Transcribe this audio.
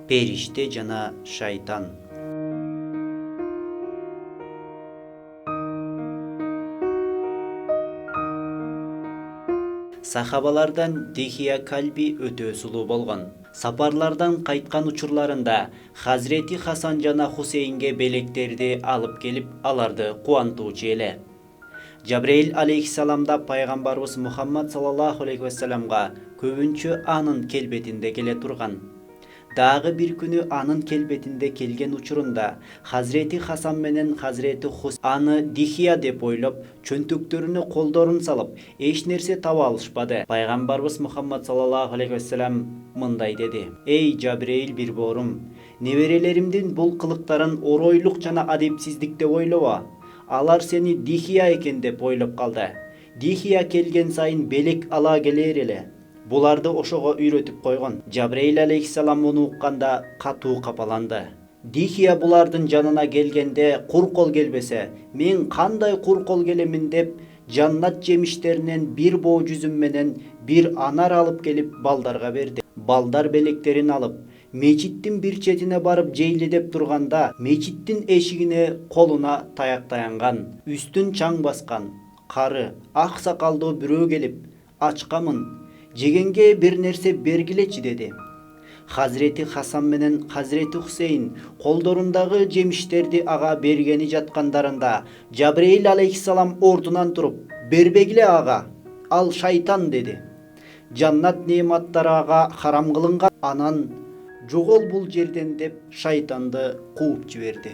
Периште жана шайтан. Сахабалардан Дихия калби өтө сулуу болгон. Сапарлардан кайткан учурларында Хазірети Хасан жана Хусейнге белектерди алып келип, аларды кубантуучу эле. Жабраил алейхиссалам да пайгамбарыбыз Мухаммад саллаллаху алейхи вассаламга көбүнчө анын келбетинде келе турган. Дагы бир күнү анын келбетинде келген учурунда Хазірети Хасан менен Хазірети Хусейн аны Дихия деп ойлоп, чөнтөктөрүнө колдорун салып, эч нерсе таба алышпады. Пайгамбарыбыз Мухаммад саллаллаху алейхи вассалам мындай деди: "Эй Жабраил бир боорум, неберелеримдин бул кылыктарын оройлук жана адепсиздик деп ойлоба. Алар сени Дихия экен деп ойлоп калды. Дихия келген сайын белек ала келер эле. Буларды ошого үйрөтүп койгон." Жабраил алейхиссалам муну укканда катуу капаланды. Дихия булардын жанына келгенде кур кол келбесе, мен кандай кур кол келемин деп, жаннат жемиштеринен бир боо жүзүм менен бир анар алып келип балдарга берди. Балдар белектерин алып, мечиттин бир четине барып жейли деп турганда, мечиттин эшигине колуна таяк таянган, үстүн чаң баскан, кары, ак сакалдуу бирөө келип, "Ачкамын, жегенге бир нерсе бергилечи" деди. Хазірети Хасан менен Хазірети Хусейн колдорундагы жемиштерди ага бергени жаткандарында Жабраил алейхиссалам ордунан туруп: "Бербегиле ага, ал шайтан" деди. Жаннат неаматтары ага харам кылынган, анан "Жогол бул жерден" деп шайтанды кууп жиберди.